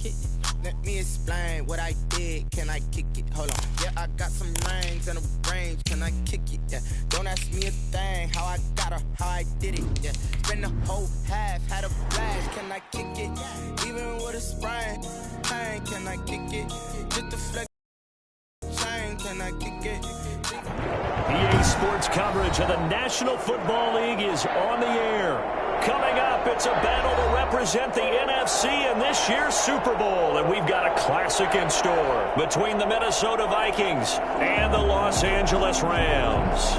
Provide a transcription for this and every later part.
kick it? Let me explain what I did. Can I kick it? Hold on. Yeah, I got some rings and a range. Can I kick it? Yeah. Don't ask me a thing. How I got her, how I did it. Yeah. Spend the whole half, had a blast. Can I kick it? Even with a sprain. Pain, can I kick it? Just the flex. Chain, can I kick it? EA Sports coverage of the National Football League is on the air. Coming up, it's a battle to represent the NFC in this year's Super Bowl. And we've got a classic in store between the Minnesota Vikings and the Los Angeles Rams.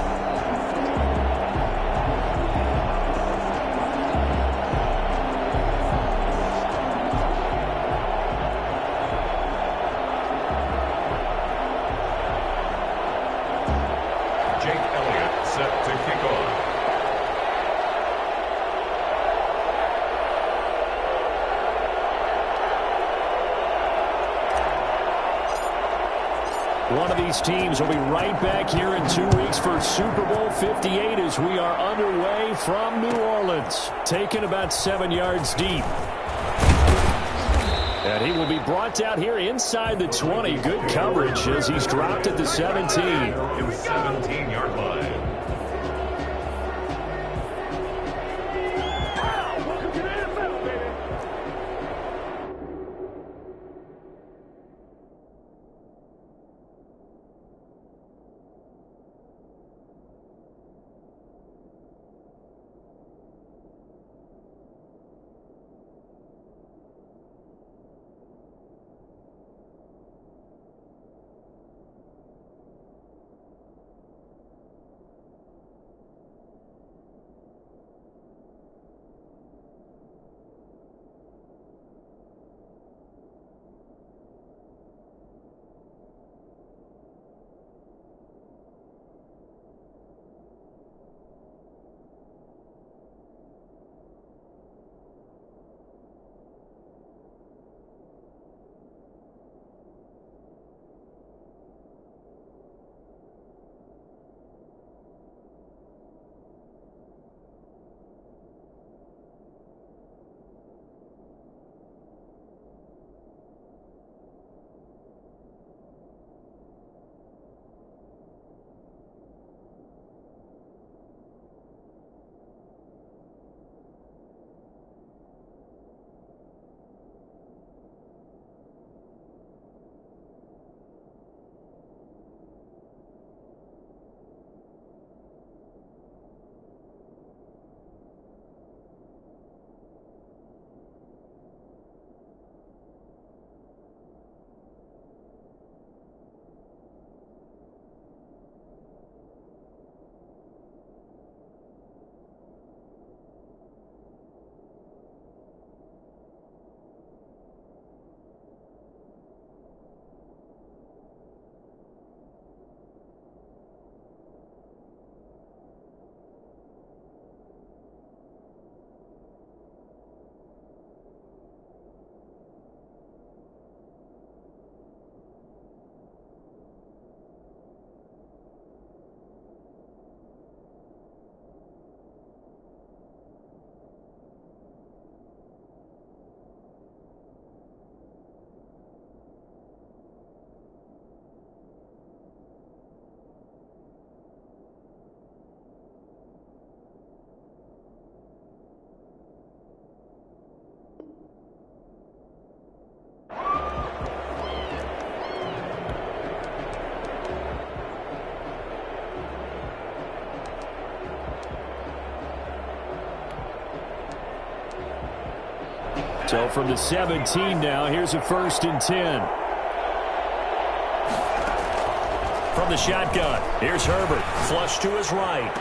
One of these teams will be right back here in 2 weeks for Super Bowl 58 as we are underway from New Orleans. Taken about 7 yards deep. And he will be brought down here inside the 20. Good coverage as he's dropped at the 17. 17-yard line. So from the 17 now, here's a 1st and 10. From the shotgun, here's Herbert. Flush to his right.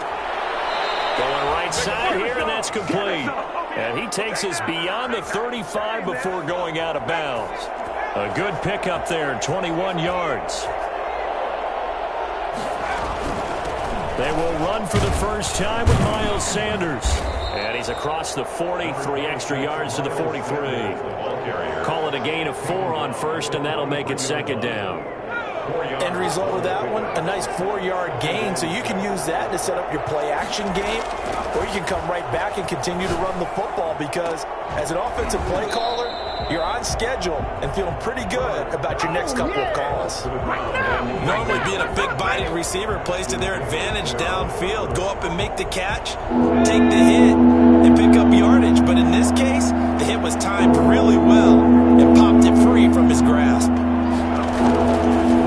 Going right side here, and that's complete. And he takes us beyond the 35 before going out of bounds. A good pickup there, 21 yards. They will run for the first time with Miles Sanders. And he's across the 40, 3 extra yards to the 43. Call it a gain of 4 on first, and that'll make it 2nd down. End result of that one, a nice 4-yard gain, so you can use that to set up your play-action game, or you can come right back and continue to run the football because as an offensive play caller, You're on schedule and feeling pretty good about your next couple of calls. Normally being a big-bodied receiver plays to their advantage downfield. Go up and make the catch, take the hit, and pick up yardage. But in this case, the hit was timed really well and popped it free from his grasp.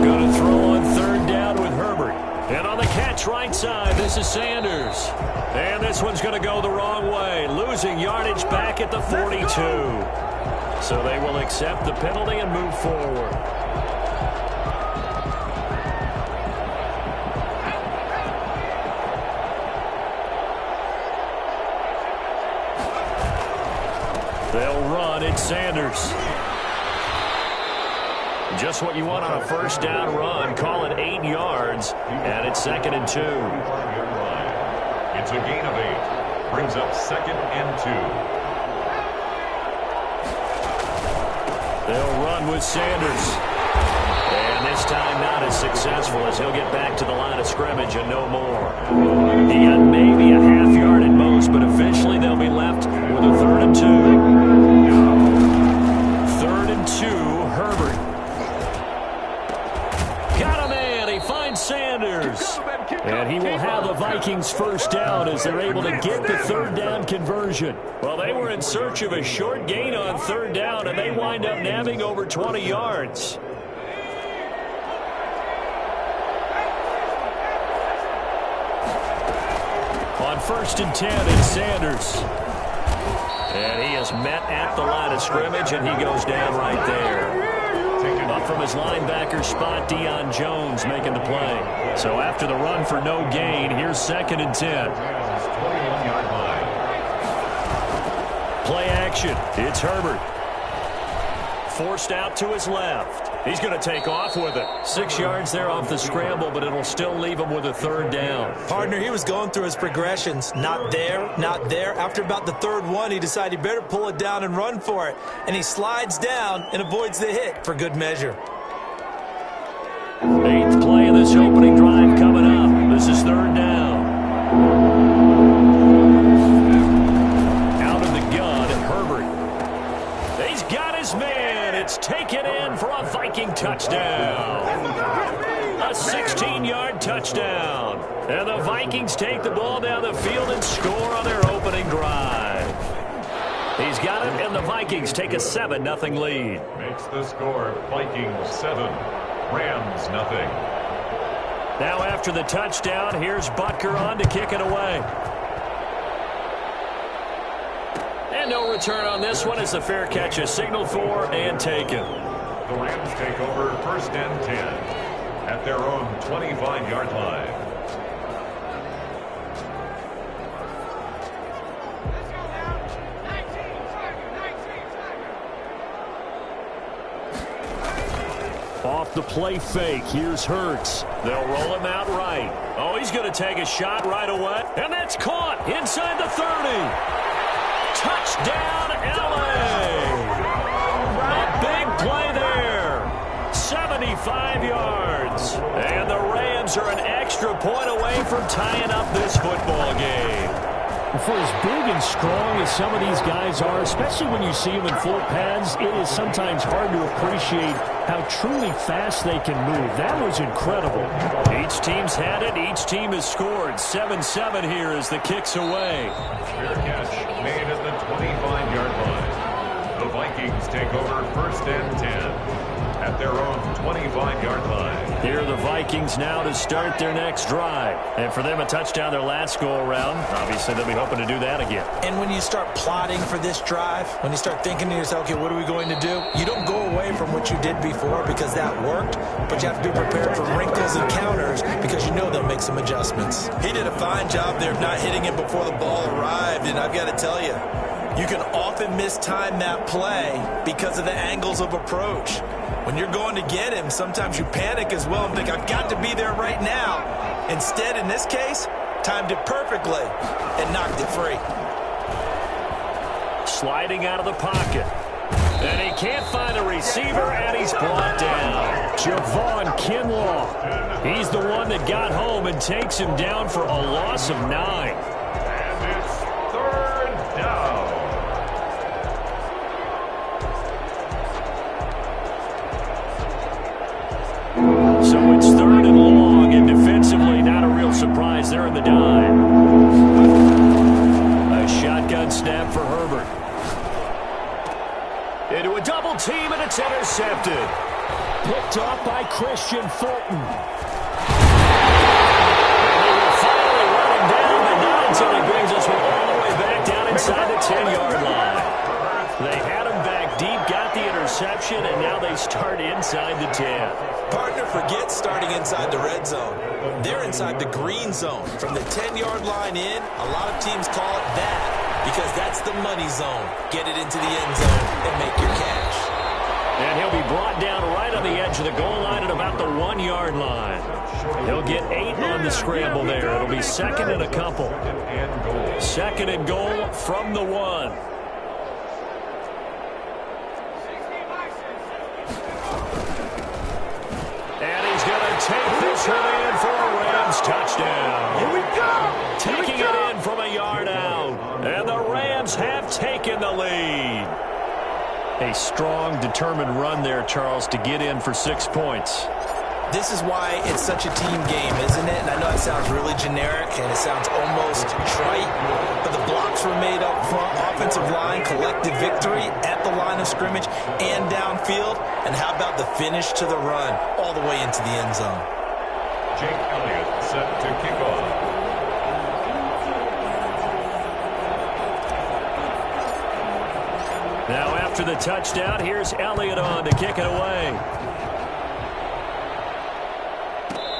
Going to throw on third down with Herbert. And on the catch right side, this is Sanders. And this one's going to go the wrong way, losing yardage back at the 42. So they will accept the penalty and move forward. They'll run. It's Sanders. Just what you want on a first down run. Call it 8 yards. And it's 2nd and 2. It's a gain of 8. Brings up 2nd and 2. They'll run with Sanders. And this time not as successful as he'll get back to the line of scrimmage and no more. He got maybe a half yard at most, but eventually they'll be left with a 3rd and 2. 3rd and 2, Herbert. Got a man. He finds Sanders. And he will have the Vikings first down as they're able to get the 3rd down conversion. Well, they were in search of a short gain on 3rd down, and they wind up nabbing over 20 yards. On 1st and 10, it's Sanders. And he is met at the line of scrimmage, and he goes down right there. Up from his linebacker spot, Deion Jones making the play. So after the run for no gain, here's 2nd and 10. Play action. It's Herbert. Forced out to his left. He's going to take off with it. 6 yards there off the scramble, but it'll still leave him with a 3rd down. Partner, he was going through his progressions. Not there, not there. After about the 3rd one, he decided he better pull it down and run for it. And he slides down and avoids the hit for good measure. 8th play of this opening drive coming up. This is 3rd down. Out of the gun, Herbert. He's got his man. It's taken in for a Viking touchdown. A 16-yard touchdown. And the Vikings take the ball down the field and score on their opening drive. He's got it, and the Vikings take a 7-0 lead. Makes the score Vikings 7, Rams 0. Now after the touchdown, here's Butker on to kick it away. And no return on this one as the fair catch is signaled for and taken. The Rams take over 1st and 10 at their own 25-yard line. Off the play fake, here's Hurts. They'll roll him out right. Oh, he's going to take a shot right away. And that's caught inside the 30. Touchdown, L.A. A big play there. 75 yards. And the Rams are an extra point away from tying up this football game. For as big and strong as some of these guys are, especially when you see them in full pads, it is sometimes hard to appreciate how truly fast they can move. That was incredible. Each team's had it. Each team has scored. 7-7 here as the kick's away. Fair catch made at the 25-yard line. The Vikings take over 1st and 10 at their own 25-yard line. Here are the Vikings now to start their next drive. And for them, a touchdown their last go-around. Obviously, they'll be hoping to do that again. And when you start plotting for this drive, when you start thinking to yourself, okay, what are we going to do? You don't go away from what you did before because that worked, but you have to be prepared for wrinkles and counters because you know they'll make some adjustments. He did a fine job there of not hitting it before the ball arrived, and I've got to tell you, you can often mistime that play because of the angles of approach. When you're going to get him, sometimes you panic as well and think, I've got to be there right now. Instead, in this case, timed it perfectly and knocked it free. Sliding out of the pocket. And he can't find a receiver, and he's brought down. Javon Kinlaw. He's the one that got home and takes him down for a loss of 9. And it's 3rd down. double team, and it's intercepted. Picked off by Christian Fulton. And they will finally run him down, but not until he brings us all the way back down inside the 10-yard line. They had him back deep, got the interception, and now they start inside the 10. Partner forgets starting inside the red zone. They're inside the green zone. From the 10-yard line in, a lot of teams call it that because that's the money zone. Get it into the end zone and make your cash. And he'll be brought down right on the edge of the goal line at about the 1-yard line. He'll get 8 on the scramble there. It'll be second and a couple. Second and goal from the 1. Take this one in for a Rams touchdown. Here we go. Taking it in from a yard out. And the Rams have taken the lead. A strong, determined run there, Charles, to get in for 6 points. This is why it's such a team game, isn't it? And I know it sounds really generic and it sounds almost trite, but the blocks were made up front. Offensive line, collective victory at the line of scrimmage and downfield. And how about the finish to the run all the way into the end zone? Jake Elliott set to kick off. Now after the touchdown, here's Elliott on to kick it away.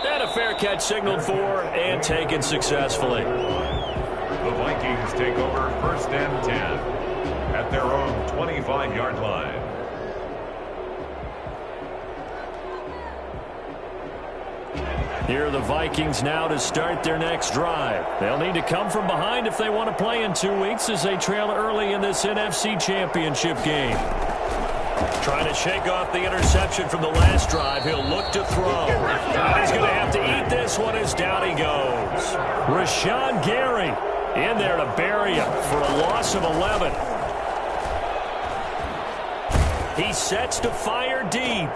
And a fair catch signaled for and taken successfully. The Vikings take over first and 10 at their own 25-yard line. Here are the Vikings now to start their next drive. They'll need to come from behind if they want to play in 2 weeks as they trail early in this NFC Championship game. Trying to shake off the interception from the last drive. He'll look to throw. And he's going to have to eat this one as down he goes. Rashawn Gary in there to bury him for a loss of 11. He sets to fire deep.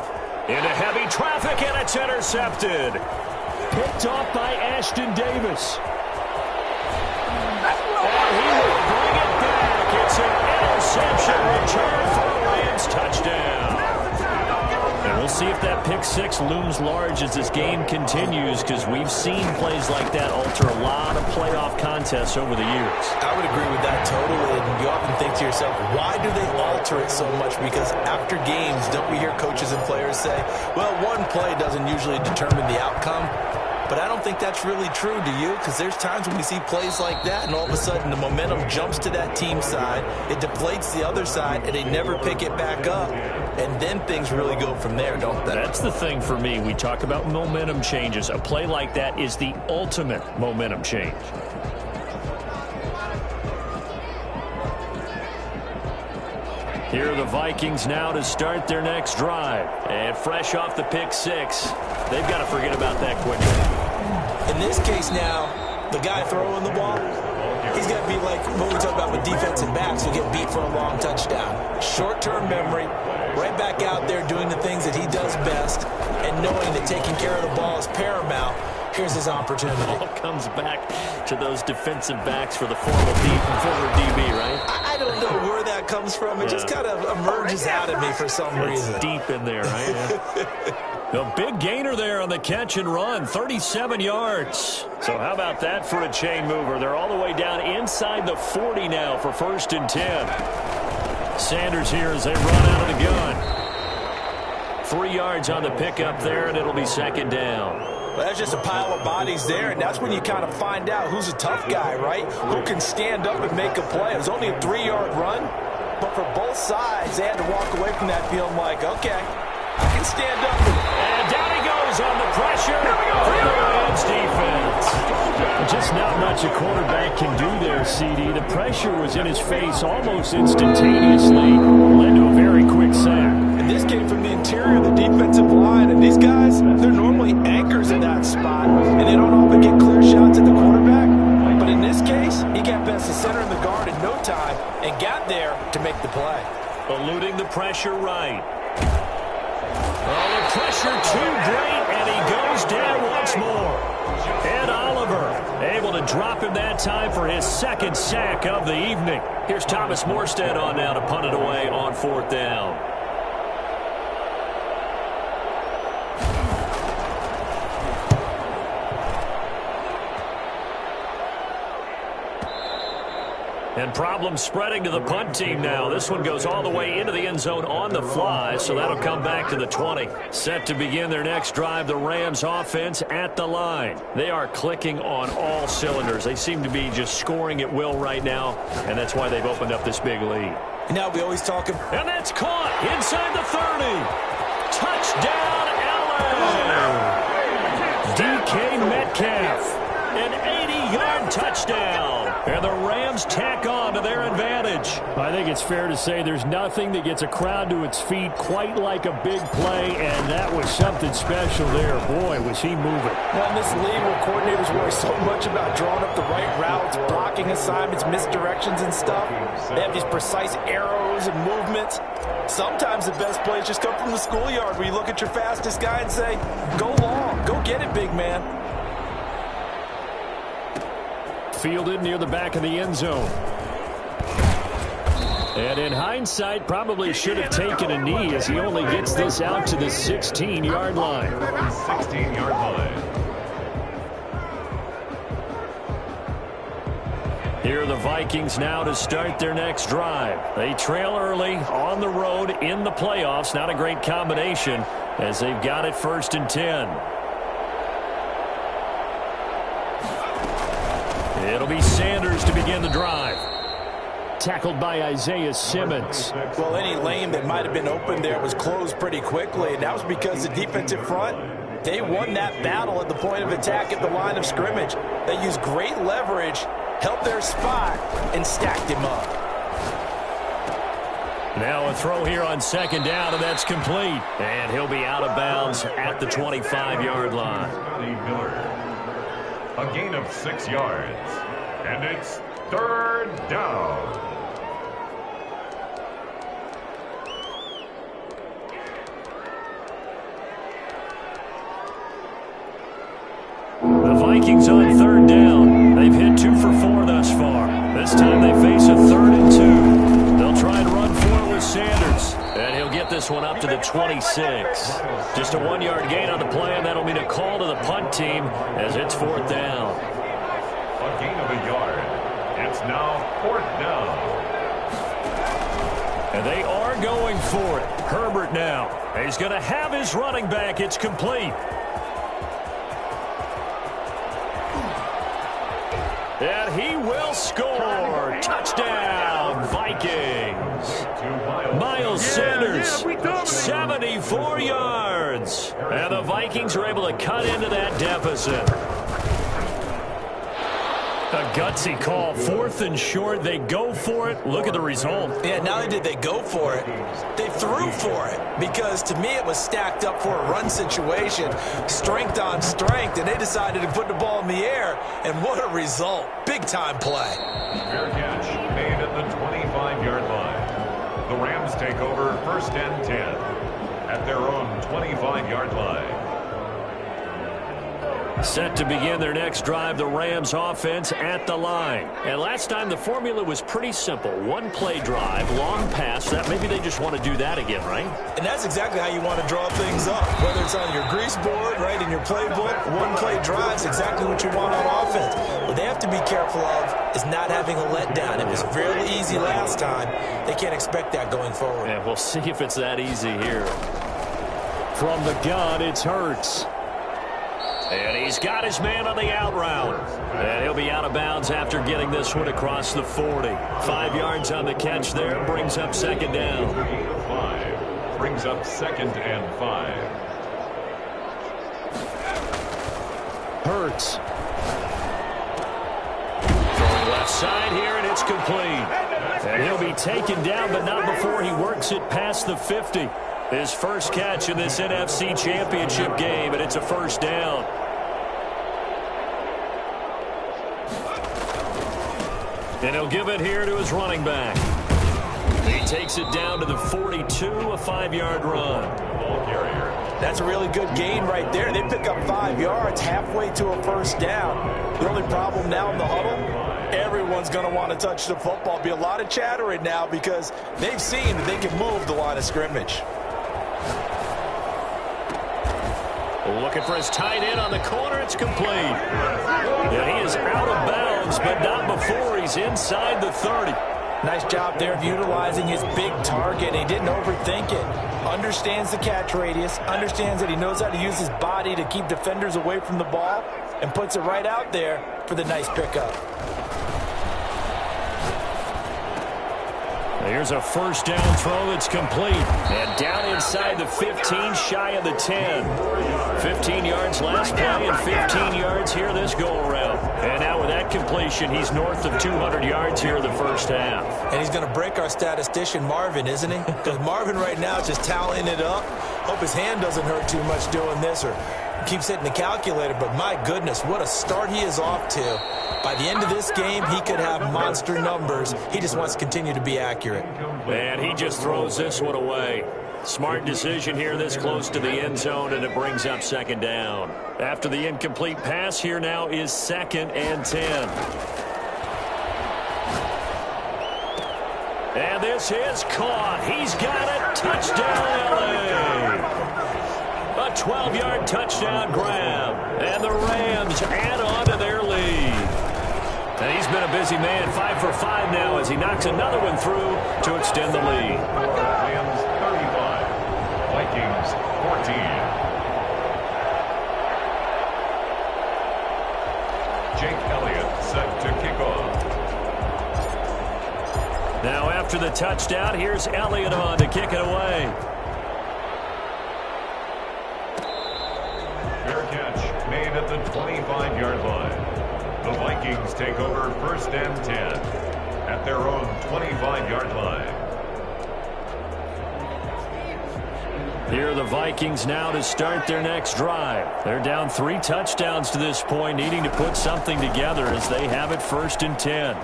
Into heavy traffic, and it's intercepted. Picked off by Ashton Davis. And he will bring it back. It's an interception return for a Rams touchdown. And we'll see if that pick six looms large as this game continues, because we've seen plays like that alter a lot of playoff contests over the years. I would agree with that totally. And you often think to yourself, why do they alter it so much? Because after games, don't we hear coaches and players say, well, one play doesn't usually determine the outcome? But I don't think that's really true, do you? Because there's times when we see plays like that, and all of a sudden the momentum jumps to that team side, it deflates the other side, and they never pick it back up. And then things really go from there, don't they? That's the thing for me. We talk about momentum changes. A play like that is the ultimate momentum change. Here are the Vikings now to start their next drive. And fresh off the pick six, they've got to forget about that quickly. In this case now, the guy throwing the ball, he's got to be like what we talk about with defensive backs who get beat for a long touchdown. Short-term memory, right back out there doing the things that he does best, and knowing that taking care of the ball is paramount. Here's his opportunity. It all comes back to those defensive backs for the former DB, right? I don't know where that comes from. It just kind of emerges out of me for some reason. It's deep in there, right? A big gainer there on the catch and run, 37 yards. So how about that for a chain mover? They're all the way down inside the 40 now for 1st and 10. Sanders here as they run out of the gun. 3 yards on the pickup there, and it'll be 2nd down. Well, that's just a pile of bodies there, and that's when you kind of find out who's a tough guy, right? Who can stand up and make a play. It was only a 3-yard run, but for both sides, they had to walk away from that feeling like, okay, I can stand up. And down he goes on the pressure from the Rams defense. Just not much a quarterback can do there, CD. The pressure was in his face almost instantaneously. Led to a very quick sack. And this came from the interior of the defensive line, and these guys, they're normally anchors in that spot, and they don't often get clear shots at the quarterback. But in this case, he got past the center of the guard in no time and got there to make the play. Eluding the pressure right. Oh, the pressure too great, and he goes down once more. Ed Oliver able to drop him that time for his 2nd sack of the evening. Here's Thomas Morstead on now to punt it away on 4th down. And problems spreading to the punt team now. This one goes all the way into the end zone on the fly, so that'll come back to the 20. Set to begin their next drive, the Rams offense at the line. They are clicking on all cylinders. They seem to be just scoring at will right now, and that's why they've opened up this big lead. Now we always talk about... And that's caught inside the 30. Touchdown, LA! DK Metcalf. An 80-yard touchdown. And the Rams tack on to their advantage. I think it's fair to say there's nothing that gets a crowd to its feet quite like a big play, and that was something special there. Boy, was he moving. Well, in this league where coordinators worry so much about drawing up the right routes, blocking assignments, misdirections and stuff, they have these precise arrows and movements. Sometimes the best plays just come from the schoolyard where you look at your fastest guy and say, go long, go get it, big man. Fielded near the back of the end zone. And in hindsight, probably should have taken a knee as he only gets this out to the 16-yard line. 16-yard line. Here are the Vikings now to start their next drive. They trail early on the road in the playoffs. Not a great combination as they've got it 1st and 10. It'll be Sanders to begin the drive. Tackled by Isaiah Simmons. Well, any lane that might have been open there was closed pretty quickly, and that was because the defensive front, they won that battle at the point of attack at the line of scrimmage. They used great leverage, held their spot, and stacked him up. Now a throw here on 2nd down, and that's complete. And he'll be out of bounds at the 25-yard line. A gain of 6 yards. And it's 3rd down. The Vikings on 3rd down. They've hit 2 for 4 thus far. This time they face a 3rd and 2. They'll try and run for it with Sanders. And he'll get this one up to the 26. Just a 1-yard gain on the play, and that'll mean a call to the punt team as it's 4th down. A gain of a yard. It's now 4th down. And they are going for it. Herbert now. He's going to have his running back. It's complete. And he will score. Touchdown, Vikings. Miles Sanders, 74 yards. And the Vikings are able to cut into that deficit. A gutsy call. 4th and short. They go for it. Look at the result. Yeah, not only did they go for it, they threw for it. Because to me, it was stacked up for a run situation. Strength on strength. And they decided to put the ball in the air. And what a result. Big-time play. Fair catch made at the 25-yard line. The Rams take over 1st and 10 at their own 25-yard line. Set to begin their next drive, the Rams offense at the line. And last time the formula was pretty simple. 1-play drive, long pass. That maybe they just want to do that again, right? And that's exactly how you want to draw things up. Whether it's on your grease board, right, in your playbook, 1-play drive is exactly what you want on offense. What they have to be careful of is not having a letdown. It was fairly easy last time. They can't expect that going forward. And we'll see if it's that easy here. From the gun, it's Hurts. And he's got his man on the out route. And he'll be out of bounds after getting this one across the 40. 5 yards on the catch there. Brings up 2nd down. 5. Brings up 2nd and 5. Hurts. Throwing left side here, and it's complete. And he'll be taken down, but not before he works it past the 50. His first catch in this NFC Championship game, and it's a 1st down. And he'll give it here to his running back. He takes it down to the 42, a 5-yard run. Ball carrier. That's a really good gain right there. They pick up 5 yards halfway to a 1st down. The only problem now in the huddle, everyone's going to want to touch the football. Be a lot of chatter right now because they've seen that they can move the line of scrimmage. Looking for his tight end on the corner. It's complete. And he is out of bounds, but not before he's inside the 30. Nice job there of utilizing his big target. He didn't overthink it. Understands the catch radius, understands that he knows how to use his body to keep defenders away from the ball, and puts it right out there for the nice pickup. Here's a first down throw that's complete. And down inside the 15, shy of the 10. 15 yards last play and 15 yards here this go-around. And now with that completion, he's north of 200 yards here in the first half. And he's going to break our statistician Marvin, isn't he? Because Marvin right now is just tallying it up. Hope his hand doesn't hurt too much doing this or keeps hitting the calculator. But my goodness, what a start he is off to. By the end of this game, he could have monster numbers. He just wants to continue to be accurate. And he just throws this one away. Smart decision here this close to the end zone, and it brings up second down. After the incomplete pass, here now is 2nd and 10. And this is caught. He's got it. Touchdown, LA. A 12-yard touchdown grab. And the Rams add on to their lead. And he's been a busy man, 5 for 5 now as he knocks another one through to extend the lead. Rams 35, Vikings 14. Jake Elliott set to kick off. Now after the touchdown, here's Elliott on to kick it away. Fair catch made at the 25-yard line. The Vikings take over 1st and 10 at their own 25-yard line. Here are the Vikings now to start their next drive. They're down 3 touchdowns to this point, needing to put something together as they have it 1st and 10.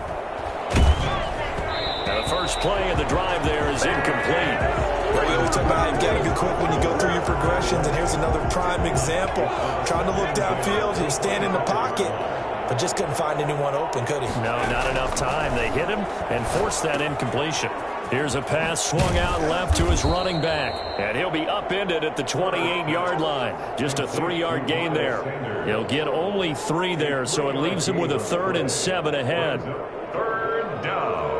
Now the first play of the drive there is incomplete. Well, we always talk about how you've got to be quick when you go through your progressions, and here's another prime example. Trying to look downfield, he was standing in the pocket, but just couldn't find anyone open, could he? No, not enough time. They hit him and forced that incompletion. Here's a pass swung out left to his running back. And he'll be upended at the 28-yard line. Just a 3-yard gain there. He'll get only 3 there, so it leaves him with a 3rd and 7 ahead. 3rd down.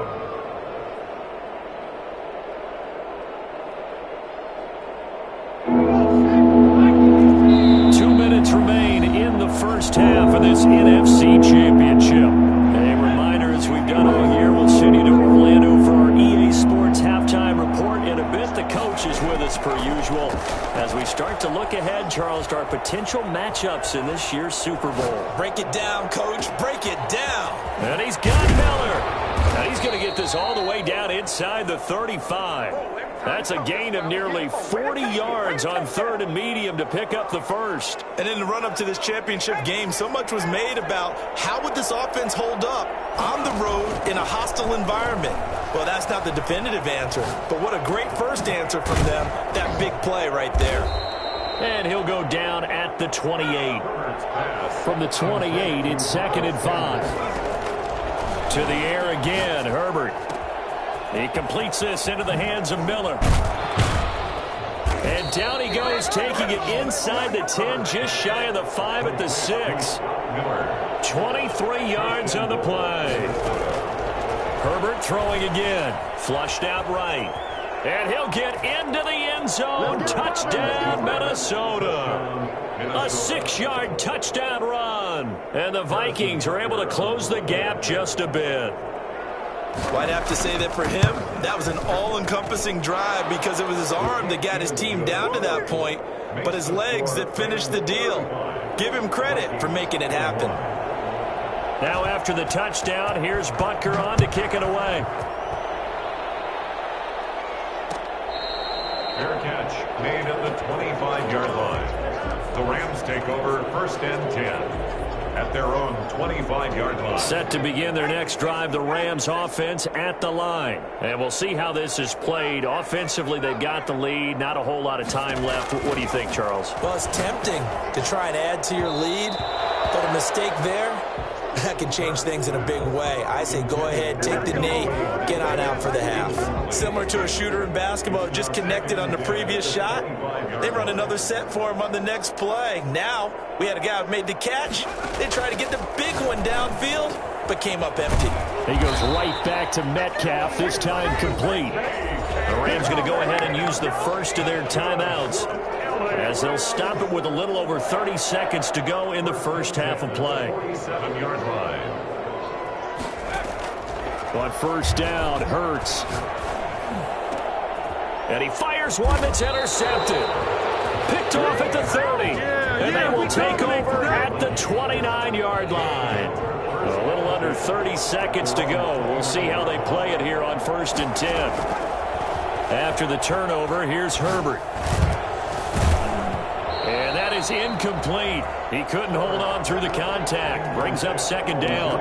Remain in the first half of this NFC Championship. A reminder, as we've done all year, we'll send you to Orlando for our EA Sports halftime report. In a bit, the coach is with us per usual as we start to look ahead, Charles, to our potential matchups in this year's Super Bowl. Break it down, Coach. Break it down. And he's got Miller. Now he's going to get this all the way down inside the 35. That's a gain of nearly 40 yards on 3rd and medium to pick up the first. And in the run-up to this championship game, so much was made about how would this offense hold up on the road in a hostile environment. Well, that's not the definitive answer, but what a great first answer from them, that big play right there. And he'll go down at the 28. From the 28, it's 2nd and 5. To the air again, Herbert. He completes this into the hands of Miller. And down he goes, taking it inside the 10, just shy of the 5 at the 6. 23 yards on the play. Herbert throwing again. Flushed out right. And he'll get into the end zone. Touchdown, Minnesota. A 6-yard touchdown run. And the Vikings are able to close the gap just a bit. Well, I'd have to say that for him, that was an all-encompassing drive because it was his arm that got his team down to that point, but his legs that finished the deal. Give him credit for making it happen. Now after the touchdown, here's Butker on to kick it away. Fair catch made at the 25-yard line. The Rams take over 1st and 10. At their own 25-yard line. Set to begin their next drive, the Rams offense at the line. And we'll see how this is played. Offensively, they've got the lead. Not a whole lot of time left. What do you think, Charles? Well, it's tempting to try and add to your lead, but a mistake there, that can change things in a big way. I say go ahead, take the knee, get on out for the half. Similar to a shooter in basketball, just connected on the previous shot. They run another set for him on the next play. Now, we had a guy who made the catch. They tried to get the big one downfield, but came up empty. He goes right back to Metcalf, this time complete. The Rams going to go ahead and use the first of their timeouts, as they'll stop it with a little over 30 seconds to go in the first half of play. 7-yard line. On first down, Hurts. And he fires one that's intercepted. Picked off at the 30. And they will take over at the 29-yard line. A little under 30 seconds to go. We'll see how they play it here on 1st and 10. After the turnover, here's Herbert. And that is incomplete. He couldn't hold on through the contact. Brings up 2nd down.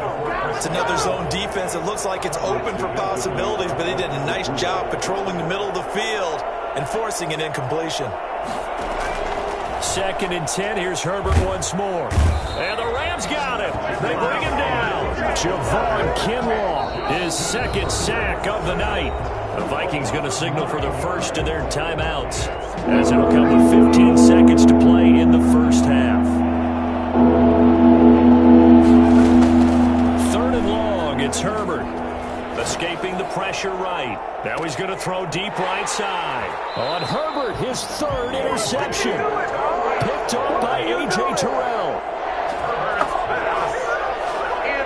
It's another zone defense. It looks like it's open for possibilities, but they did a nice job patrolling the middle of the field and forcing an incompletion. 2nd and 10. Here's Herbert once more. And the Rams got him. They bring him down. Javon Kinlaw, his 2nd sack of the night. The Vikings going to signal for the first of their timeouts, as it'll come with 15 seconds to play in the first half. 3rd and long. It's Herbert. Escaping the pressure right. Now he's going to throw deep right side. On Herbert, his 3rd interception. Picked up by A.J. Terrell.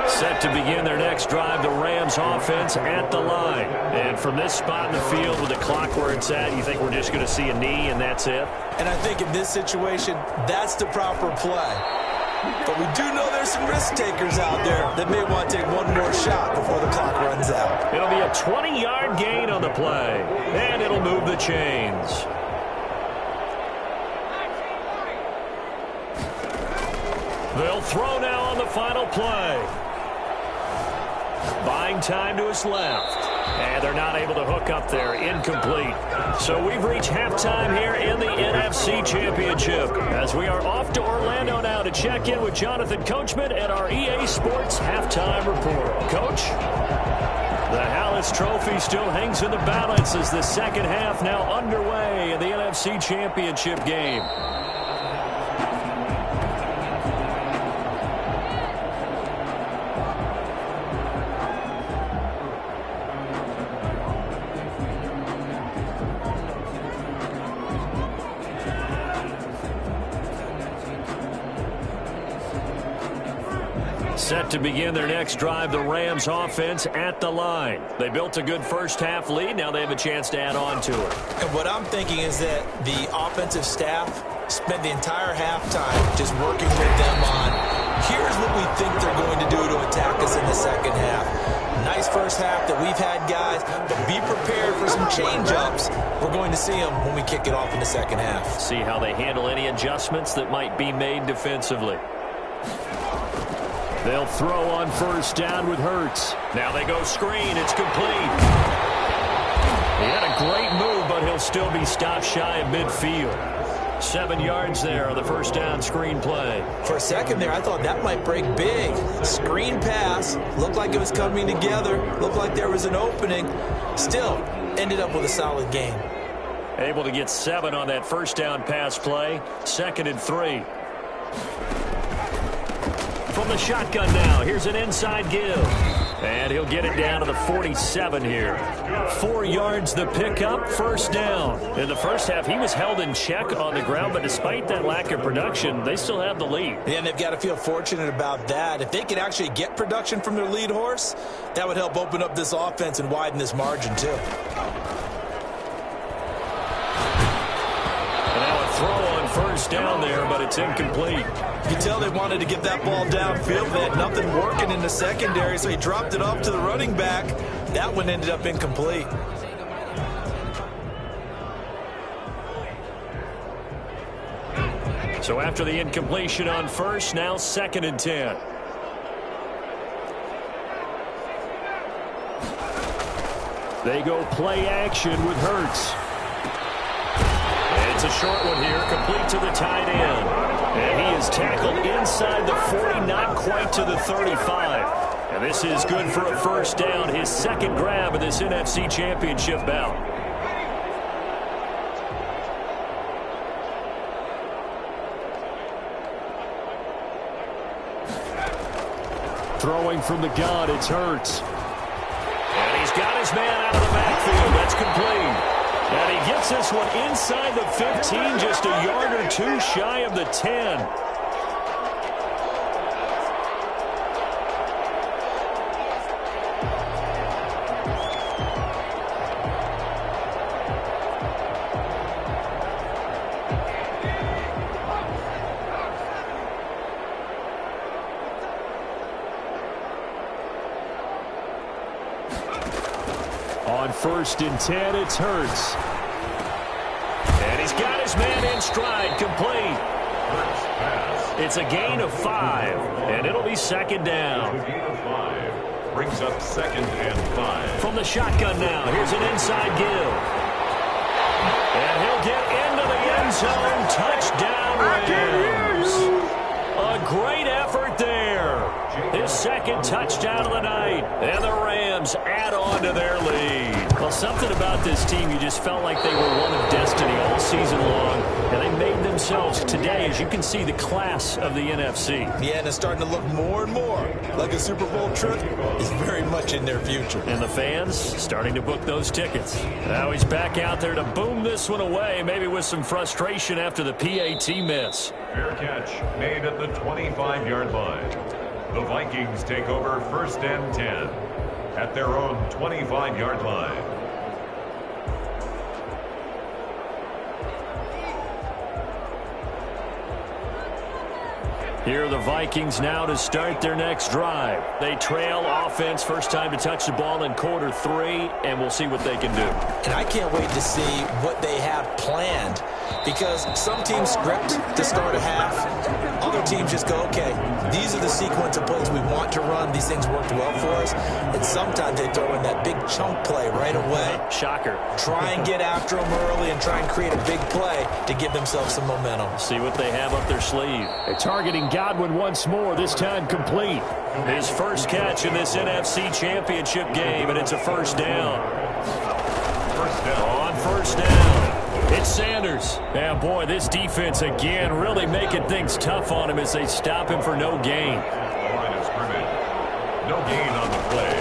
Set to begin their next drive, the Rams offense at the line. And from this spot in the field with the clock where it's at, you think we're just going to see a knee and that's it? And I think in this situation, that's the proper play. But we do know there's some risk takers out there that may want to take one more shot before the clock runs out. It'll be a 20-yard gain on the play, and it'll move the chains. They'll throw now on the final play. Buying time to his left. And they're not able to hook up there. Incomplete. So we've reached halftime here in the NFC Championship, as we are off to Orlando now to check in with Jonathan Coachman at our EA Sports Halftime Report. Coach, the Hallis Trophy still hangs in the balance as the second half now underway in the NFC Championship game. Set to begin their next drive, the Rams offense at the line. They built a good first half lead. Now they have a chance to add on to it. And what I'm thinking is that the offensive staff spent the entire halftime just working with them on, here's what we think they're going to do to attack us in the second half. Nice first half that we've had, guys, but be prepared for some change-ups. We're going to see them when we kick it off in the second half. See how they handle any adjustments that might be made defensively. They'll throw on first down with Hurts. Now they go screen. It's complete. He had a great move, but he'll still be stopped shy of midfield. 7 yards there on the first down screen play. For a second there, I thought that might break big. Screen pass. Looked like it was coming together. Looked like there was an opening. Still, ended up with a solid gain. Able to get 7 on that first down pass play. 2nd and 3. From the shotgun now, here's an inside give. And he'll get it down to the 47 here. 4 yards the pickup, first down. In the first half, he was held in check on the ground, but despite that lack of production, they still have the lead. Yeah, and they've got to feel fortunate about that. If they could actually get production from their lead horse, that would help open up this offense and widen this margin too. Throw on first down there, but it's incomplete. You can tell they wanted to get that ball downfield. They had nothing working in the secondary, so he dropped it off to the running back. That one ended up incomplete. So after the incompletion on first, now 2nd and 10. They go play action with Hurts. It's a short one here, complete to the tight end. And he is tackled inside the 40, not quite to the 35. And this is good for a first down, his second grab of this NFC Championship bout. Throwing from the gun, it's Hurts. And he's got his man out of the backfield. That's complete. And he gets this one inside the 15, just a yard or two shy of the 10. On 1st and 10, it's Hurts. And he's got his man in stride, complete. It's a gain of 5, and it'll be second down. A gain of 5 brings up 2nd and 5. From the shotgun now, here's an inside give. And he'll get into the end zone. Touchdown, Rams. A great effort there. His second touchdown of the night. And the Rams add on to their lead. Well, something about this team, you just felt like they were one of destiny all season long. And they made themselves today, as you can see, the class of the NFC. Yeah, and it's starting to look more and more like a Super Bowl trip is very much in their future. And the fans starting to book those tickets. Now he's back out there to boom this one away, maybe with some frustration after the PAT miss. Fair catch made at the 25-yard line. The Vikings take over 1st and 10 at their own 25-yard line. Here are the Vikings now to start their next drive. They trail offense, first time to touch the ball in quarter 3, and we'll see what they can do. And I can't wait to see what they have planned, because some teams script to start a half. Other teams just go, okay, these are the sequence of plays we want to run. These things worked well for us. And sometimes they throw in that big chunk play right away. Shocker. Try and get after them early and try and create a big play to give themselves some momentum. See what they have up their sleeve. They're targeting Godwin once more, this time complete. His first catch in this NFC Championship game, and it's a first down. First down. On first down, it's Sanders. Yeah, boy, this defense again really making things tough on him as they stop him for no gain. Line of scrimmage. No gain on the play.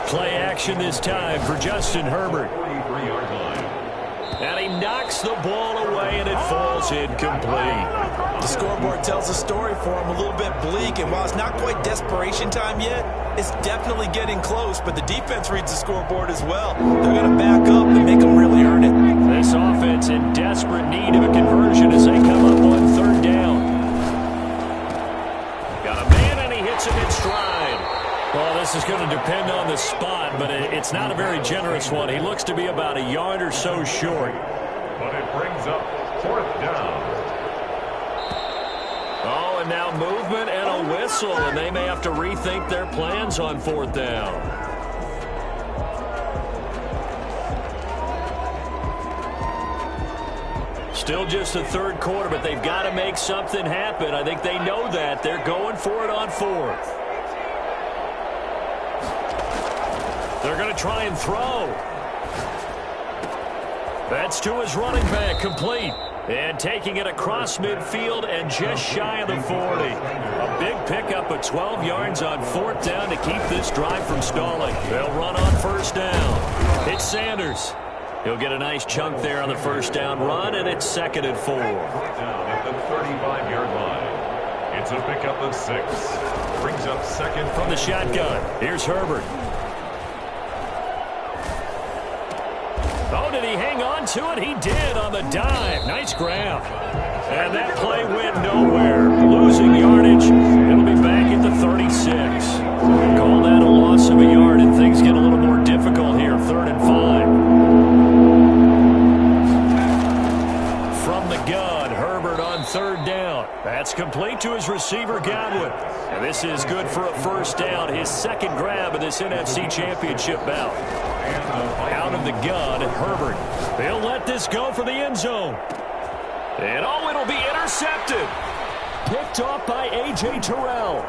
Play action this time for Justin Herbert. 43-yard line. And he knocks the ball away, and it falls incomplete. The scoreboard tells a story for him, a little bit bleak, and while it's not quite desperation time yet, it's definitely getting close, but the defense reads the scoreboard as well. They're going to back up and make them really earn it. This offense in desperate need of a conversion as they come up on 3rd down. Got a man, and he hits him in stride. Well, this is going to depend on the spot, but it's not a very generous one. He looks to be about a yard or so short. But it brings up 4th down. Oh, and now movement and a whistle, and they may have to rethink their plans on 4th down. Still just the 3rd quarter, but they've got to make something happen. I think they know that. They're going for it on 4th. They're going to try and throw. That's to his running back, complete. And taking it across midfield and just shy of the 40. A big pickup of 12 yards on 4th down to keep this drive from stalling. They'll run on 1st down. It's Sanders. He'll get a nice chunk there on the 1st down run, and it's 2nd and 4. Down at the 35-yard line. It's a pickup of 6. Brings up 2nd from the shotgun. Here's Herbert. Oh, did he hang on to it? He did on the dive. Nice grab. And that play went nowhere. Losing yardage. It'll be back at the 36. Call that a loss of a yard, and things get a little more difficult here. 3rd and 5. From the gun, Herbert on 3rd down. That's complete to his receiver, Godwin. And this is good for a first down. His second grab of this NFC Championship bout. Out of the gun, Herbert. They'll let this go for the end zone. And oh, it'll be intercepted. Picked off by A.J. Terrell.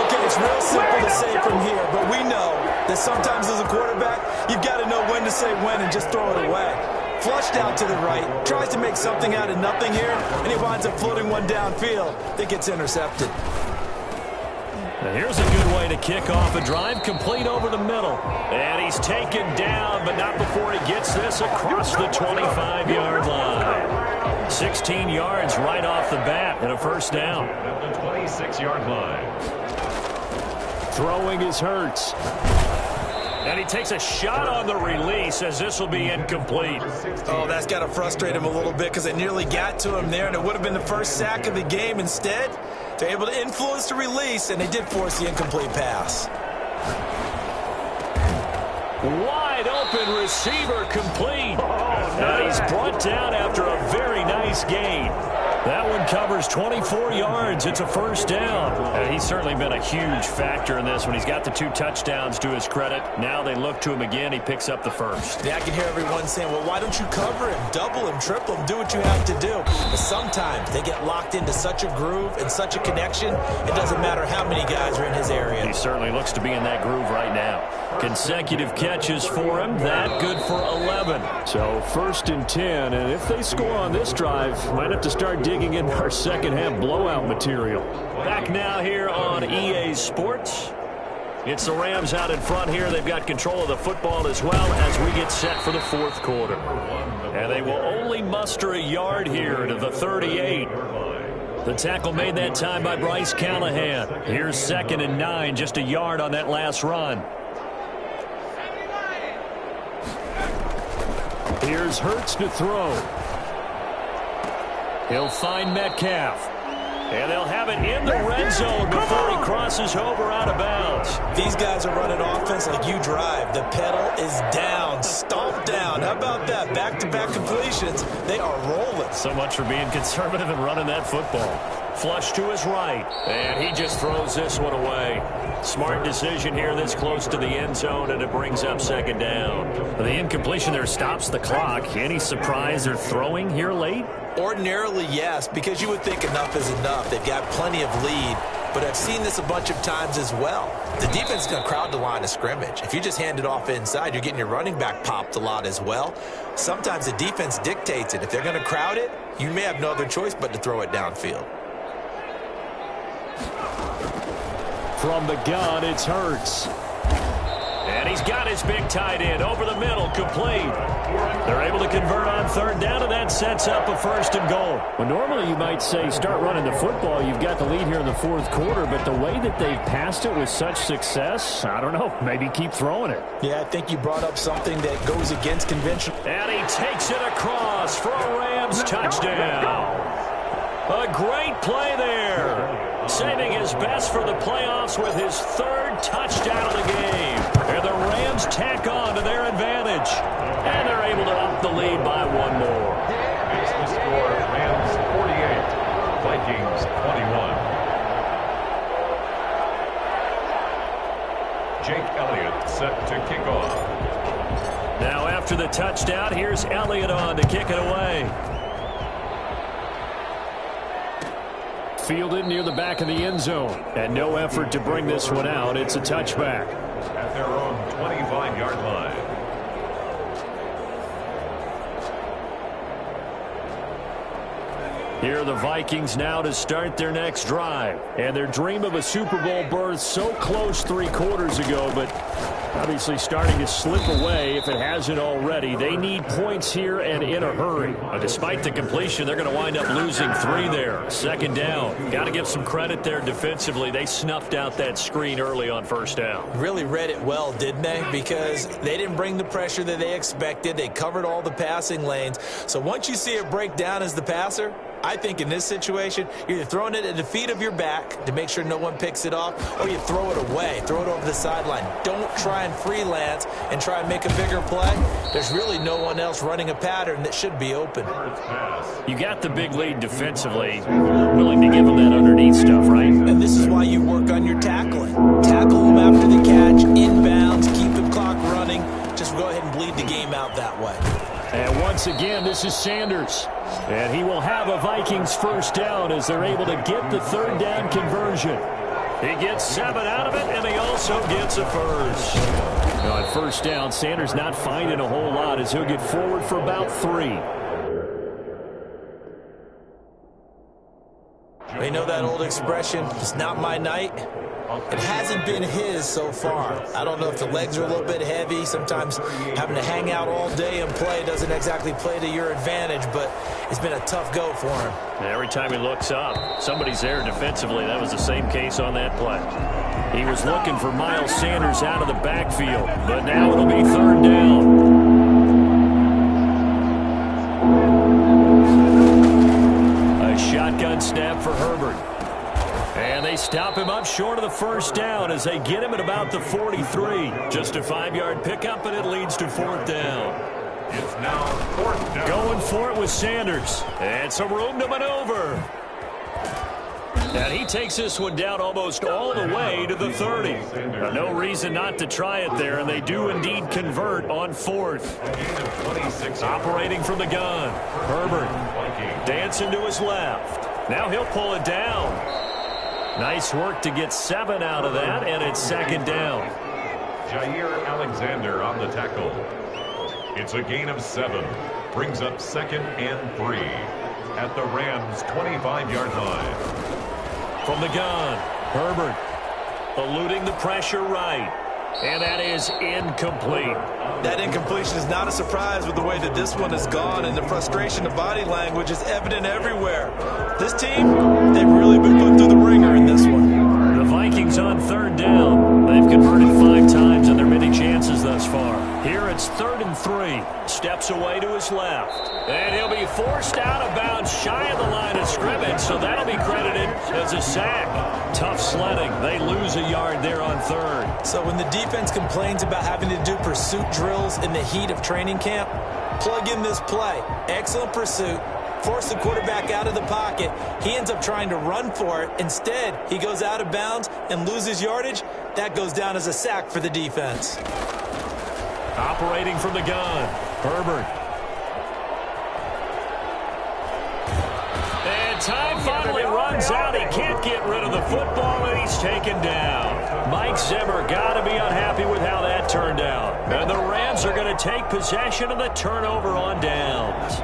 Okay, it's real simple to say from here, but we know that sometimes as a quarterback, you've got to know when to say when and just throw it away. Flushed out to the right, tries to make something out of nothing here, and he winds up floating one downfield that gets intercepted. Now here's a good way to kick off a drive, complete over the middle. And he's taken down, but not before he gets this across the 25-yard line. 16 yards right off the bat and a first down. At the 26-yard line. Throwing is Hurts. And he takes a shot on the release as this will be incomplete. Oh, that's got to frustrate him a little bit because it nearly got to him there, and it would have been the first sack of the game. Instead, they're able to influence the release, and they did force the incomplete pass. Wide open receiver complete. And he's brought down after a very nice gain. That one covers 24 yards. It's a first down. And he's certainly been a huge factor in this when he's got the 2 touchdowns to his credit. Now they look to him again. He picks up the first. Yeah, I can hear everyone saying, well, why don't you cover him, double him, triple him, do what you have to do. But sometimes they get locked into such a groove and such a connection, it doesn't matter how many guys are in his area. He certainly looks to be in that groove right now. Consecutive catches for him. That good for 11. So 1st and 10, and if they score on this drive, might have to start digging into our second half blowout material. Back now here on EA Sports. It's the Rams out in front here. They've got control of the football as well as we get set for the 4th quarter. And they will only muster a yard here to the 38. The tackle made that time by Bryce Callahan. Here's 2nd and 9, just a yard on that last run. Here's Hurts to throw. He'll find Metcalf. And they'll have it in the red zone before he crosses over out of bounds. These guys are running offense like you drive. The pedal is down, stomped down. How about that? Back-to-back completions. They are rolling. So much for being conservative and running that football. Flush to his right. And he just throws this one away. Smart decision here this close to the end zone, and it brings up 2nd down. The incompletion there stops the clock. Any surprise they're throwing here late? Ordinarily, yes, because you would think enough is enough. They've got plenty of lead, but I've seen this a bunch of times as well. The defense is going to crowd the line of scrimmage. If you just hand it off inside, you're getting your running back popped a lot as well. Sometimes the defense dictates it. If they're going to crowd it, you may have no other choice but to throw it downfield. From the gun, it's Hurts. And he's got his big tight end over the middle, complete. They're able to convert on 3rd down, and that sets up a 1st and goal. Well, normally you might say start running the football. You've got the lead here in the 4th quarter, but the way that they've passed it with such success, I don't know, maybe keep throwing it. Yeah, I think you brought up something that goes against convention. And he takes it across for a Rams touchdown. A great play there. Saving his best for the playoffs with his 3rd touchdown of the game. And the Rams tack on to their advantage. And they're able to up the lead by 1 more. It's the score, Rams 48, Vikings 21. Jake Elliott set to kick off. Now after the touchdown, here's Elliott on to kick it away. Fielded near the back of the end zone. And no effort to bring this one out. It's a touchback. At their own 25-yard line. Here are the Vikings now to start their next drive. And their dream of a Super Bowl berth so close 3 quarters ago, but obviously starting to slip away if it hasn't already. They need points here and in a hurry. Despite the completion, they're going to wind up losing 3 there. 2nd down. Got to give some credit there defensively. They snuffed out that screen early on 1st down. Really read it well, didn't they? Because they didn't bring the pressure that they expected. They covered all the passing lanes. So once you see it break down as the passer, I think in this situation, you're either throwing it at the feet of your back to make sure no one picks it off, or you throw it away, throw it over the sideline. Don't try and freelance and try and make a bigger play. There's really no one else running a pattern that should be open. You got the big lead defensively. Willing to give them that underneath stuff, right? And this is why you work on your tackling. Tackle them after the catch, inbounds, keep the clock running. Just ahead and bleed the game out that way. And once again, this is Sanders. And he will have a Vikings first down as they're able to get the third down conversion. He gets 7 out of it, and he also gets a first. Now on first down, Sanders not finding a whole lot as he'll get forward for about 3. They know that old expression, it's not my night. It hasn't been his so far. I don't know if the legs are a little bit heavy. Sometimes having to hang out all day and play doesn't exactly play to your advantage, but it's been a tough go for him. Every time he looks up, somebody's there defensively. That was the same case on that play. He was looking for Miles Sanders out of the backfield, but now it'll be third down. A shotgun snap for Herbert. And they stop him up short of the first down as they get him at about the 43. Just a 5-yard pickup, and it leads to fourth down. It's now fourth down. Going for it with Sanders. And some room to maneuver. And he takes this one down almost all the way to the 30. No reason not to try it there, and they do indeed convert on fourth. Operating from the gun. Herbert dancing to his left. Now he'll pull it down. Nice work to get 7 out of that, and it's second down. Jair Alexander on the tackle. It's a gain of 7. Brings up 2nd and 3 at the Rams' 25-yard line. From the gun, Herbert eluding the pressure right. And that is incomplete. That incompletion is not a surprise with the way that this one has gone, and the frustration of body language is evident everywhere. This team, they've really been put through the ringer in this one. The Vikings on third down. They've converted 5 times in their many chances thus far. Here it's 3rd and 3. Steps away to his left. And he'll be forced out of bounds shy of the line of scrimmage, so that'll be credited as a sack. Tough sledding. They lose a yard there on 3rd. So when the defense complains about having to do pursuit drills in the heat of training camp, plug in this play. Excellent pursuit. Force the quarterback out of the pocket. He ends up trying to run for it. Instead, he goes out of bounds and loses yardage. That goes down as a sack for the defense. Operating from the gun, Herbert. And time finally runs out. He can't get rid of the football, and he's taken down. Mike Zimmer got to be unhappy with how that turned out. And the Rams are going to take possession of the turnover on downs.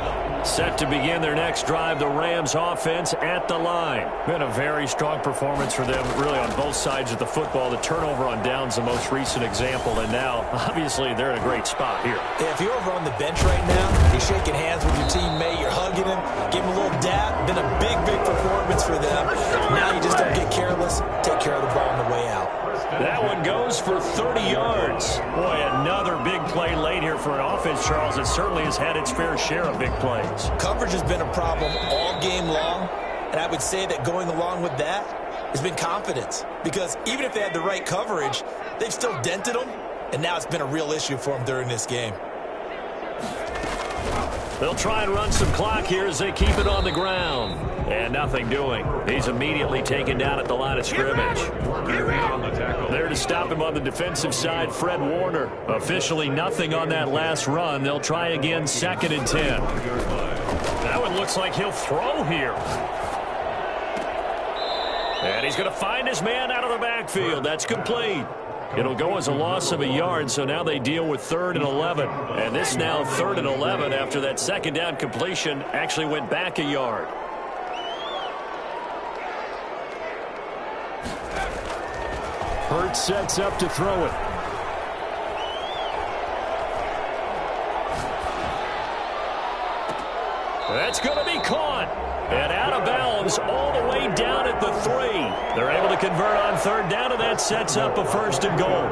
Set to begin their next drive, the Rams offense at the line. Been a very strong performance for them, really on both sides of the football. The turnover on downs, the most recent example, and now, obviously, they're in a great spot here. Yeah, if you're over on the bench right now, you're shaking hands with your teammate, you're hugging him, give him a little dap. Been a big, big performance for them. Now you just don't get careless, take care of the ball on the way out. That one goes for 30 yards. Boy, another big play late here for an offense, Charles. It certainly has had its fair share of big plays. Coverage has been a problem all game long, and I would say that going along with that has been confidence. Because even if they had the right coverage, they've still dented them, and now it's been a real issue for them during this game. They'll try and run some clock here as they keep it on the ground. And nothing doing. He's immediately taken down at the line of scrimmage. There to stop him on the defensive side, Fred Warner. Officially nothing on that last run. They'll try again, 2nd and 10. That one looks like he'll throw here. And he's going to find his man out of the backfield. That's complete. It'll go as a loss of a yard, so now they deal with 3rd and 11. And this now 3rd and 11 after that second down completion actually went back a yard. Hurts sets up to throw it. That's going to be caught. And out of bounds all the way down at the 3. They're able to convert on 3rd down, and that sets up a 1st and goal.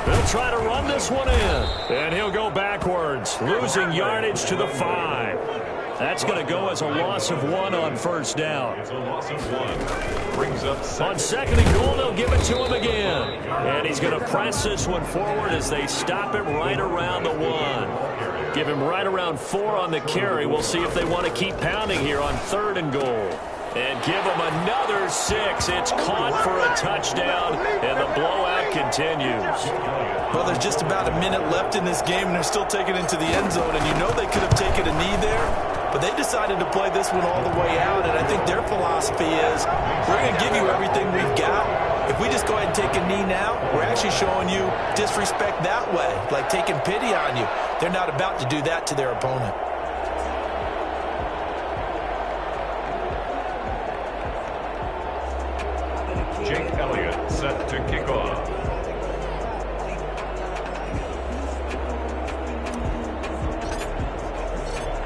They'll try to run this one in. And he'll go backwards, losing yardage to the 5. That's going to go as a loss of 1 on 1st down. It's a loss of 1. Brings up 2nd. On 2nd and goal, they'll give it to him again. And he's going to press this one forward as they stop him right around the 1. Give him right around 4 on the carry. We'll see if they want to keep pounding here on 3rd and goal. And give them another 6. It's caught for a touchdown, and the blowout continues. Well, there's just about a minute left in this game, and they're still taking it into the end zone. And you know they could have taken a knee there, but they decided to play this one all the way out. And I think their philosophy is, we're going to give you everything we've got. If we just go ahead and take a knee now, we're actually showing you disrespect that way, like taking pity on you. They're not about to do that to their opponent. Jake Elliott set to kick off.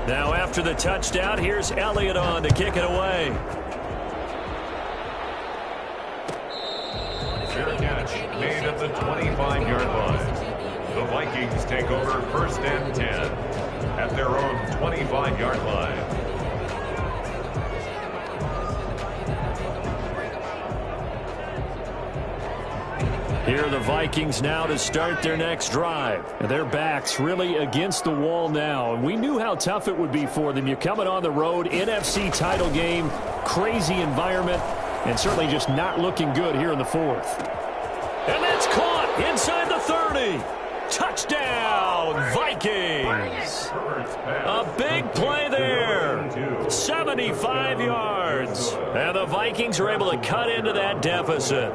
Now after the touchdown, here's Elliott on to kick it away. Fair catch made at the 25-yard line. The Vikings take over 1st and 10 at their own 25-yard line. Here are the Vikings now to start their next drive. Their backs really against the wall now. And we knew how tough it would be for them. You're coming on the road, NFC title game, crazy environment, and certainly just not looking good here in the 4th. And that's caught inside the 30. Touchdown, Vikings. A big play there. 75 yards. And the Vikings are able to cut into that deficit.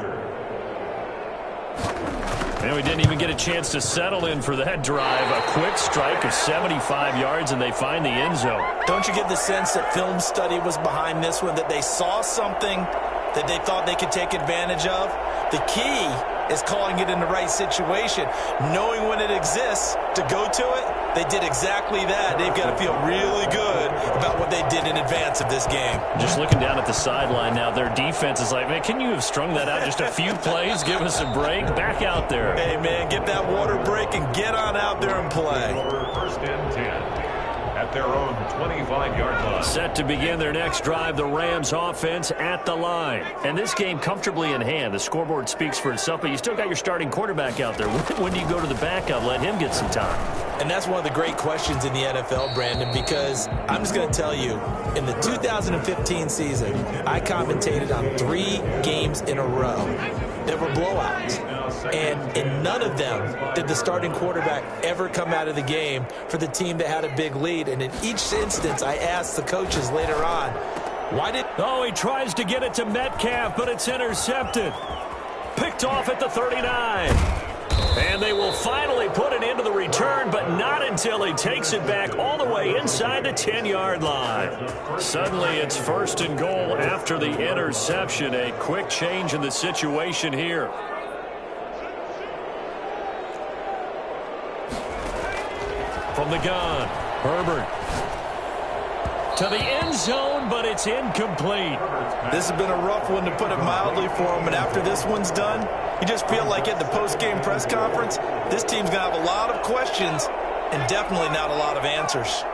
And we didn't even get a chance to settle in for that drive. A quick strike of 75 yards, and they find the end zone. Don't you get the sense that film study was behind this one, that they saw something that they thought they could take advantage of? The key is calling it in the right situation, knowing when it exists to go to it. They did exactly that. They've got to feel really good about what they did in advance of this game. Just looking down at the sideline now, their defense is like, man, can you have strung that out just a few plays? Give us a break. Back out there. Hey, man, get that water break and get on out there and play. 1st and 10 at their own 25-yard line. Set to begin their next drive, the Rams offense at the line. And this game comfortably in hand. The scoreboard speaks for itself, but you still got your starting quarterback out there. When do you go to the backup? Let him get some time. And that's one of the great questions in the NFL, Brandon, because I'm just going to tell you, in the 2015 season, I commentated on 3 games in a row that were blowouts. And in none of them did the starting quarterback ever come out of the game for the team that had a big lead. And in each instance, I asked the coaches later on, why did... Oh, he tries to get it to Metcalf, but it's intercepted. Picked off at the 39. And they will finally put it into the return, but not until he takes it back all the way inside the 10-yard line. Suddenly, it's 1st and goal after the interception. A quick change in the situation here. From the gun, Herbert. To the end zone, but it's incomplete. This has been a rough one, to put it mildly, for him. And after this one's done, you just feel like at the post-game press conference, this team's going to have a lot of questions and definitely not a lot of answers.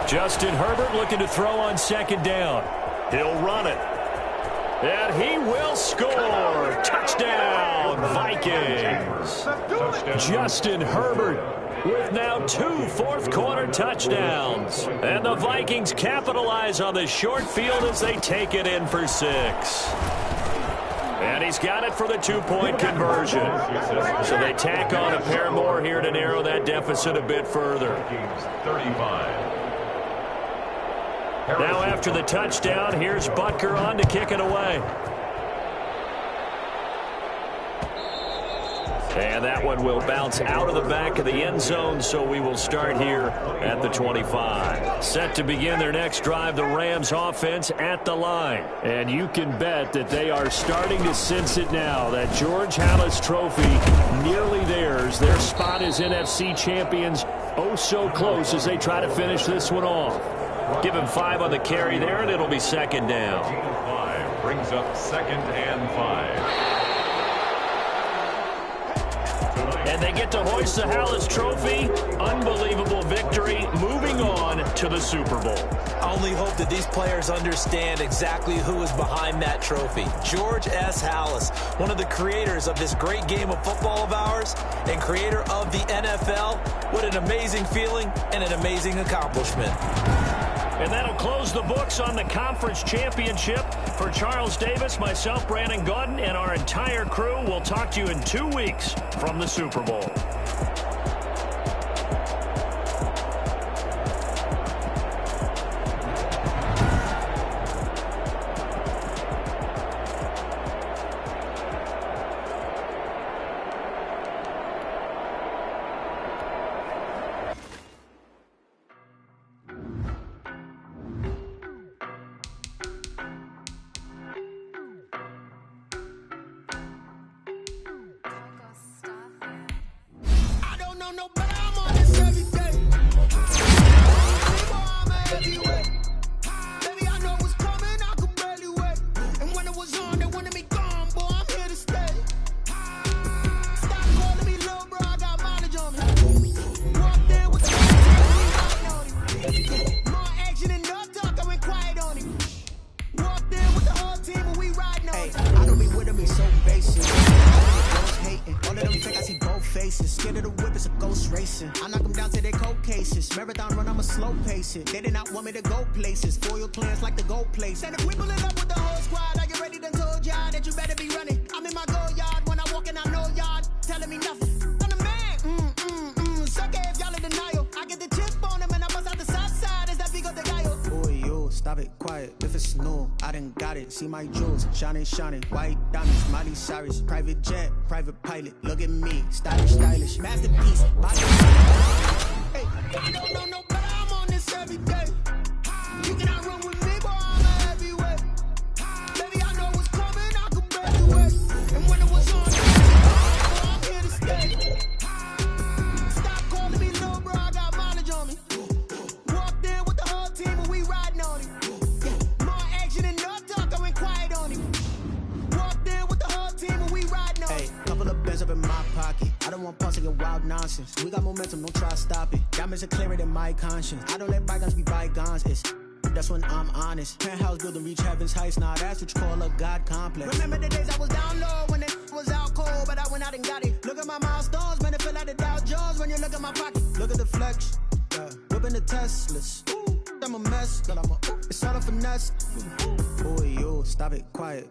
Justin Herbert looking to throw on 2nd down. He'll run it. And he will score. Touchdown, Vikings. Justin Herbert with now 2 fourth-quarter touchdowns. And the Vikings capitalize on the short field as they take it in for 6. And he's got it for the 2-point conversion. So they tack on a pair more here to narrow that deficit a bit further. 35. Now after the touchdown, here's Butker on to kick it away. And that one will bounce out of the back of the end zone, so we will start here at the 25. Set to begin their next drive, the Rams offense at the line. And you can bet that they are starting to sense it now. That George Halas trophy nearly theirs. Their spot as NFC champions, oh so close as they try to finish this one off. Give him 5 on the carry there, and it'll be 2nd down. 5 brings up 2nd and 5. And they get to hoist the Hallis Trophy. Unbelievable victory. Moving on to the Super Bowl. I only hope that these players understand exactly who is behind that trophy. George S. Hallis, one of the creators of this great game of football of ours and creator of the NFL. What an amazing feeling and an amazing accomplishment. And that'll close the books on the conference championship. For Charles Davis, myself, Brandon Gaudin, and our entire crew, we'll talk to you in 2 weeks from the Super Bowl. They did not want me to go places. Foil plans like the gold place. And if we pulling up with the whole squad, are you ready to told y'all that you better be running? I'm in my go yard when I walk in, I know y'all telling me nothing. I'm the man. Suck it if y'all in denial. I get the chip on them and I bust out the south side. Is that big of the guy? Boy, yo, stop it, quiet. If it's new, I done got it. See my jewels, shining, white diamonds, Miley Cyrus, private jet, private pilot. Look at me, stylish, masterpiece. Hey, I don't know no better. Every day. You cannot run with me, boy, I'm a heavyweight. Baby, I know what's coming, I could barely wait. And when it was on, I'm here to stay. Stop calling me little bro, I got mileage on me. Walked in with the whole team and we riding on it. Yeah. More action and no talk, I went quiet on it. Walked in with the whole team and we riding on it. Hey, couple of bands up in my pocket. I don't want parts of your wild nonsense. We got momentum, don't try to stop it. Diamonds are clearer than my conscience. I don't let bygones be bygones. That's when I'm honest. Penthouse building, reach heaven's heights. Nah, that's what you call a God complex. Remember the days I was down low when it was out cold, but I went out and got it. Look at my milestones, man, it feel like the Dow Jones when you look at my pocket. Look at the flex, whipping the Teslas. I'm a mess, it's all a finesse. Boy, yo, stop it, quiet.